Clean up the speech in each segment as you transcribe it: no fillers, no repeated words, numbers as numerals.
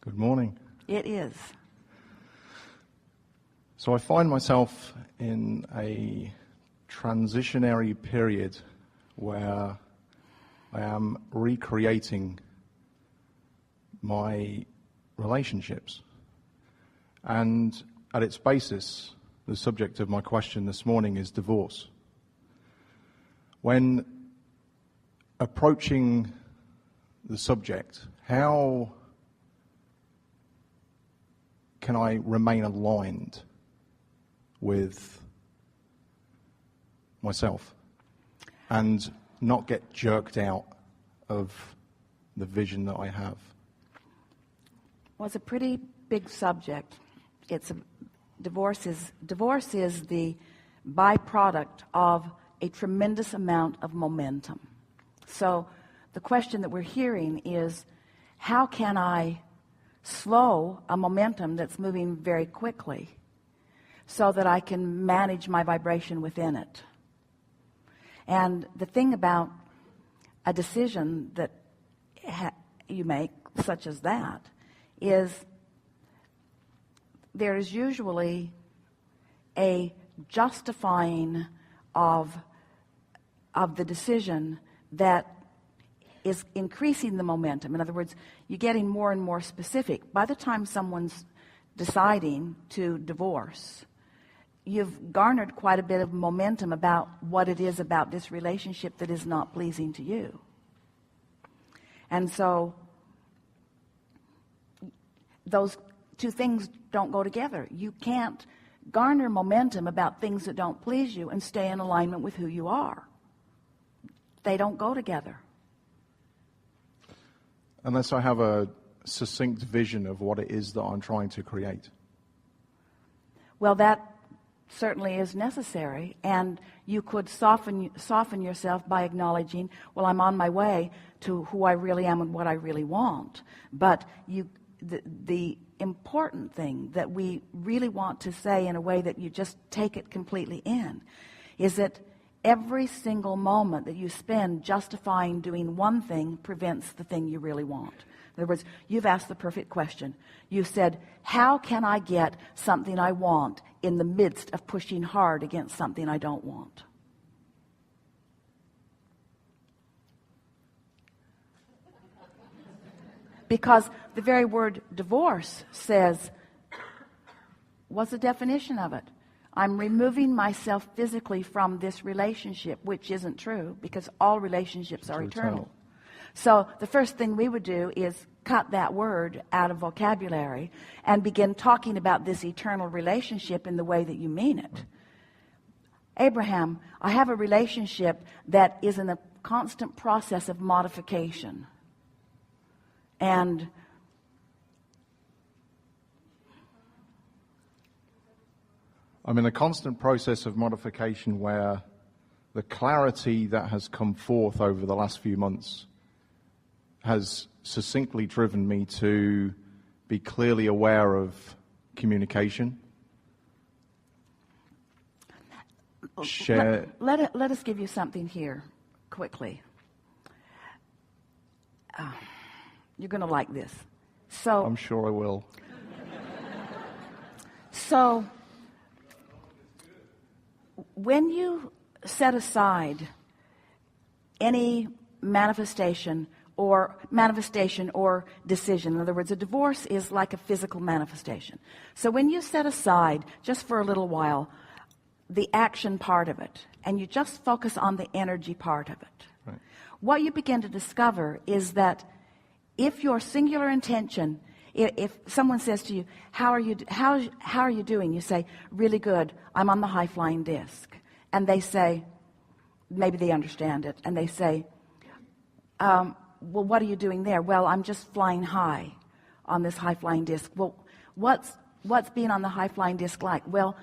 Good morning. It is. So I find myself in a transitionary period where I am recreating my relationships. And at its basis, the subject of my question this morning is divorce. When approaching the subject, how can I remain aligned with myself and not get jerked out of the vision that I have? Well, it's a pretty big subject. Divorce is the byproduct of a tremendous amount of momentum. So the question that we're hearing is, how can I slow a momentum that's moving very quickly so that I can manage my vibration within it? And the thing about a decision that you make, such as that, is there is usually a justifying of the decision that is increasing the momentum. In other words, you're getting more and more specific. By the time someone's deciding to divorce, you've garnered quite a bit of momentum about what it is about this relationship that is not pleasing to you. And so those two things don't go together. You can't garner momentum about things that don't please you and stay in alignment with who you are. They don't go together. Unless I have a succinct vision of what it is that I'm trying to create. Well, that certainly is necessary, and you could soften yourself by acknowledging, well, I'm on my way to who I really am and what I really want. But the important thing that we really want to say in a way that you just take it completely in is that every single moment that you spend justifying doing one thing prevents the thing you really want. In other words, you've asked the perfect question. You said, how can I get something I want in the midst of pushing hard against something I don't want? Because the very word divorce says, what's the definition of it? I'm removing myself physically from this relationship, which isn't true because all relationships are eternal. So the first thing we would do is cut that word out of vocabulary and begin talking about this eternal relationship in the way that you mean it. Abraham, I have a relationship that is in a constant process of modification. And I'm in a constant process of modification where the clarity that has come forth over the last few months has succinctly driven me to be clearly aware of communication. Let us give you something here quickly. You're going to like this. So I'm sure I will. So when you set aside any manifestation or decision, in other words, a divorce is like a physical manifestation. So when you set aside, just for a little while, the action part of it, and you just focus on the energy part of it, right, what you begin to discover is that if your singular intention, if someone says to you, how are you doing? You say, really good. I'm on the high flying disc. And they say, maybe they understand it, and they say, well, what are you doing there? Well, I'm just flying high on this high flying disc. Well, what's being on the high flying disc like? Well,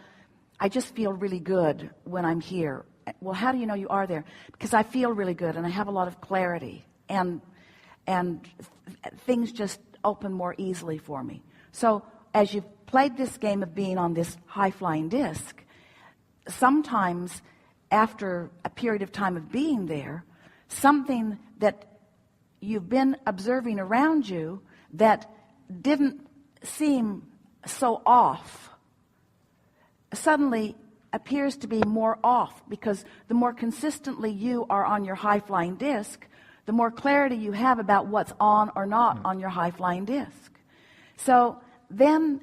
I just feel really good when I'm here. Well, how do you know you are there? Because I feel really good and I have a lot of clarity, and things just open more easily for me. So as you've played this game of being on this high-flying disc, sometimes after a period of time of being there, something that you've been observing around you that didn't seem so off suddenly appears to be more off, because the more consistently you are on your high-flying disc, the more clarity you have about what's on or not on your high-flying disc. So then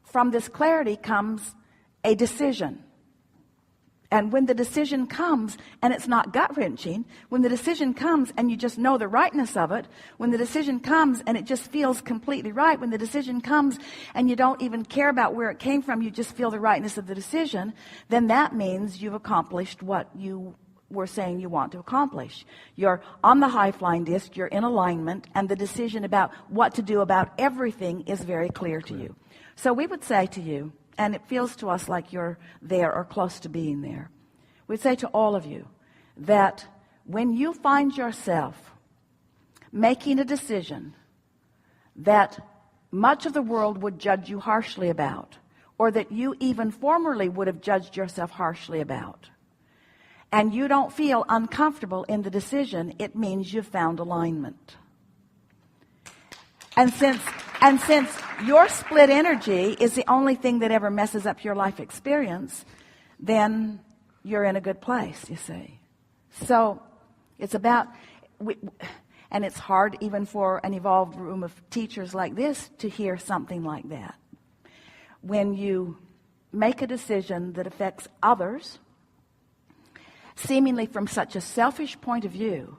from this clarity comes a decision. And when the decision comes, and it's not gut-wrenching, when the decision comes and you just know the rightness of it, when the decision comes and it just feels completely right, when the decision comes and you don't even care about where it came from, you just feel the rightness of the decision, then that means you've accomplished what you were saying you want to accomplish. You're on the high-flying disc, you're in alignment, and the decision about what to do about everything is very clear to you. So we would say to you, and it feels to us like you're there or close to being there, we'd say to all of you that when you find yourself making a decision that much of the world would judge you harshly about, or that you even formerly would have judged yourself harshly about, and you don't feel uncomfortable in the decision, it means you've found alignment. And since your split energy is the only thing that ever messes up your life experience, then you're in a good place, you see. So it's about, and it's hard even for an evolved room of teachers like this to hear something like that. When you make a decision that affects others, seemingly from such a selfish point of view,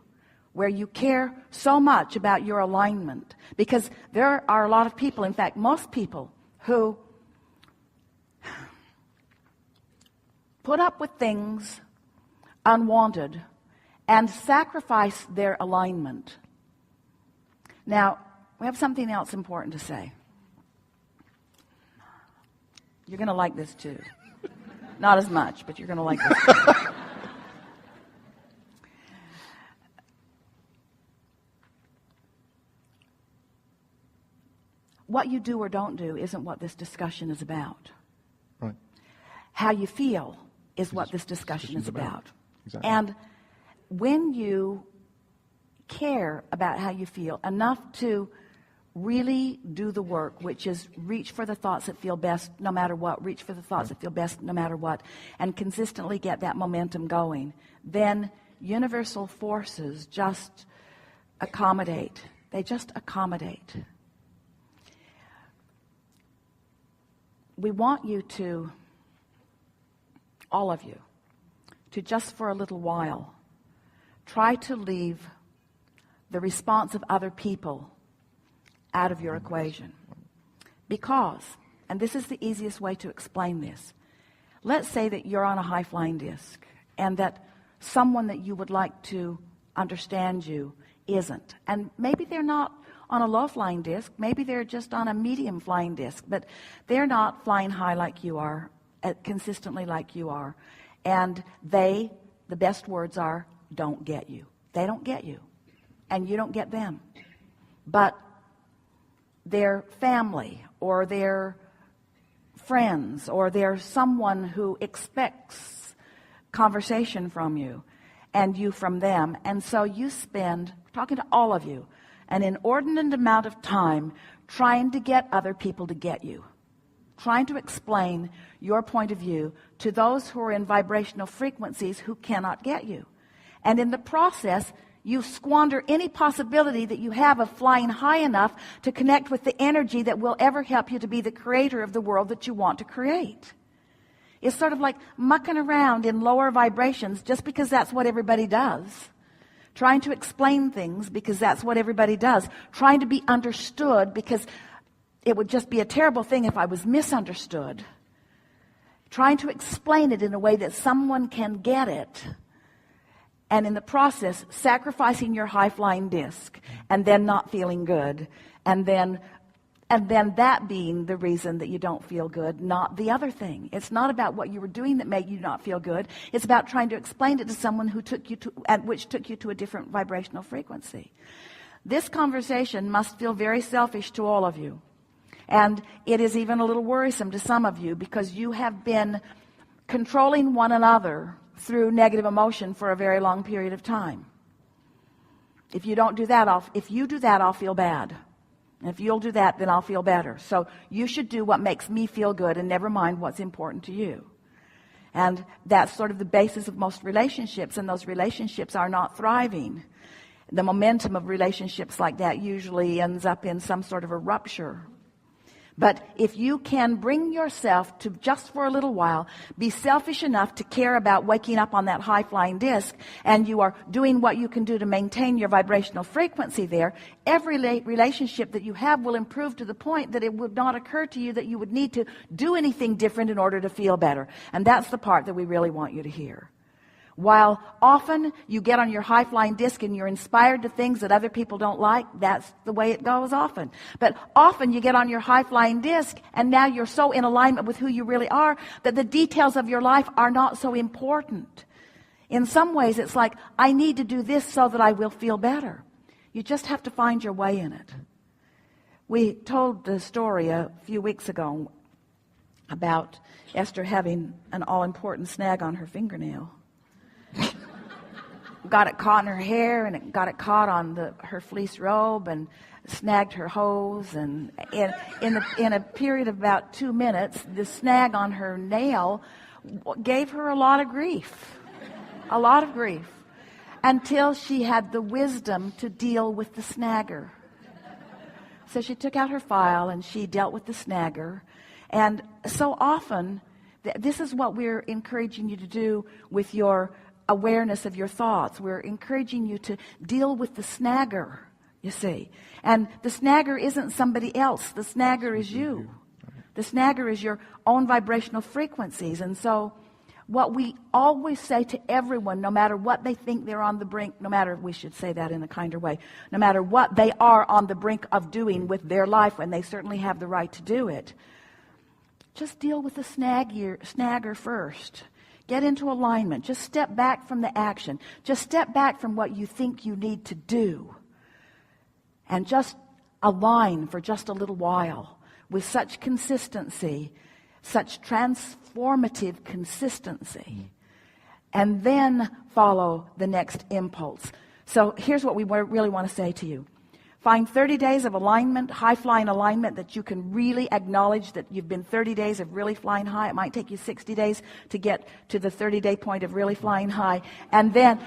where you care so much about your alignment, because there are a lot of people, in fact most people, who put up with things unwanted and sacrifice their alignment. Now, we have something else important to say. You're going to like this too. Not as much, but you're going to like this too. What you do or don't do isn't what this discussion is about. Right. How you feel is what this discussion is about. Exactly. And when you care about how you feel enough to really do the work, which is reach for the thoughts that feel best no matter what, reach for the thoughts that feel best no matter what, and consistently get that momentum going, then universal forces just accommodate. They just accommodate. We want you to, all of you, to just for a little while, try to leave the response of other people out of your equation. Because, and this is the easiest way to explain this, let's say that you're on a high-flying disc and that someone that you would like to understand you isn't. And maybe they're not on a low-flying disc, maybe they're just on a medium-flying disc, but they're not flying high like you are, consistently like you are. And they, the best words are, don't get you. They don't get you. And you don't get them. But their family or their friends or their someone who expects conversation from you and you from them. And so you spend, talking to all of you, an inordinate amount of time trying to get other people to get you, trying to explain your point of view to those who are in vibrational frequencies who cannot get you. And in the process, you squander any possibility that you have of flying high enough to connect with the energy that will ever help you to be the creator of the world that you want to create. It's sort of like mucking around in lower vibrations just because that's what everybody does. Trying to explain things because that's what everybody does. Trying to be understood because it would just be a terrible thing if I was misunderstood. Trying to explain it in a way that someone can get it. And in the process, sacrificing your high-flying disc and then not feeling good. And then that being the reason that you don't feel good, not the other thing. It's not about what you were doing that made you not feel good. It's about trying to explain it to someone who took you to a different vibrational frequency. This conversation must feel very selfish to all of you. And it is even a little worrisome to some of you because you have been controlling one another through negative emotion for a very long period of time. If you do that, I'll feel bad. And if you'll do that, then I'll feel better. So you should do what makes me feel good and never mind what's important to you. And that's sort of the basis of most relationships, and those relationships are not thriving. The momentum of relationships like that usually ends up in some sort of a rupture. But if you can bring yourself to, just for a little while, be selfish enough to care about waking up on that high-flying disc, and you are doing what you can do to maintain your vibrational frequency there, every relationship that you have will improve to the point that it would not occur to you that you would need to do anything different in order to feel better. And that's the part that we really want you to hear. While often you get on your high-flying disc and you're inspired to things that other people don't like, that's the way it goes often. But often you get on your high-flying disc and now you're so in alignment with who you really are that the details of your life are not so important. In some ways it's like, I need to do this so that I will feel better. You just have to find your way in it. We told the story a few weeks ago about Esther having an all-important snag on her fingernail. Got it caught in her hair, and it got it caught on her fleece robe, and snagged her hose. And in a period of about 2 minutes, the snag on her nail gave her a lot of grief, until she had the wisdom to deal with the snagger. So she took out her file and she dealt with the snagger. And so often, this is what we're encouraging you to do with your awareness of your thoughts. We're encouraging you to deal with the snagger, you see. And the snagger isn't somebody else. The snagger is you. The snagger is your own vibrational frequencies. And so what we always say to everyone, no matter what they think they're on the brink, we should say that in a kinder way, no matter what they are on the brink of doing with their life, and they certainly have the right to do it, just deal with the snagger first. Get into alignment. Just step back from the action. Just step back from what you think you need to do. And just align for just a little while with such consistency, such transformative consistency. And then follow the next impulse. So here's what we really want to say to you. Find 30 days of alignment, high-flying alignment, that you can really acknowledge that you've been 30 days of really flying high. It might take you 60 days to get to the 30-day point of really flying high. And then,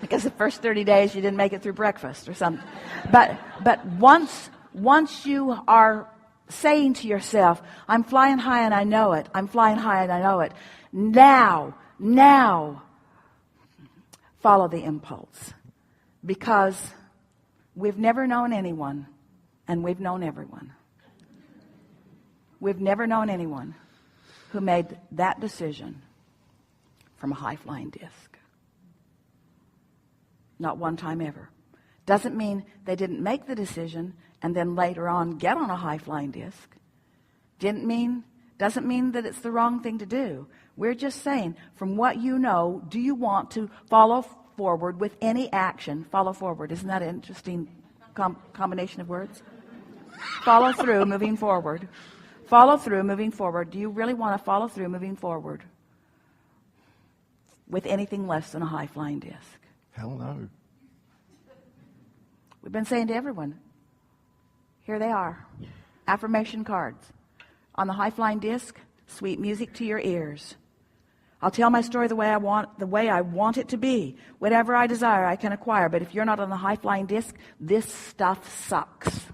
because the first 30 days you didn't make it through breakfast or something. But once you are saying to yourself, I'm flying high and I know it. I'm flying high and I know it. Now, follow the impulse. Because we've never known anyone, and we've known everyone. We've never known anyone who made that decision from a high-flying disc. Not one time ever. Doesn't mean they didn't make the decision and then later on get on a high-flying disc. Doesn't mean that it's the wrong thing to do. We're just saying, from what you know, do you want to follow forward with any action? Follow forward. Isn't that an interesting combination of words? Follow through, moving forward. Follow through, moving forward. Do you really want to follow through, moving forward with anything less than a high-flying disc? Hell no. We've been saying to everyone, here they are, affirmation cards. On the high-flying disc, sweet music to your ears. I'll tell my story the way I want it to be. Whatever I desire, I can acquire. But if you're not on the high-flying disc, this stuff sucks.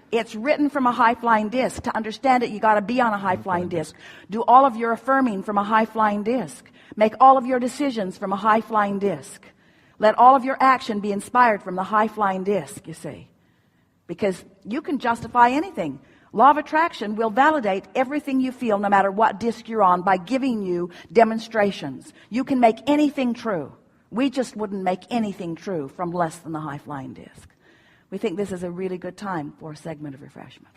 It's written from a high-flying disc. To understand it, you got to be on a high-flying disc. Do all of your affirming from a high-flying disc. Make all of your decisions from a high-flying disc. Let all of your action be inspired from the high-flying disc, you see. Because you can justify anything. Law of attraction will validate everything you feel, no matter what disc you're on, by giving you demonstrations. You can make anything true. We just wouldn't make anything true from less than the high-flying disc. We think this is a really good time for a segment of refreshment.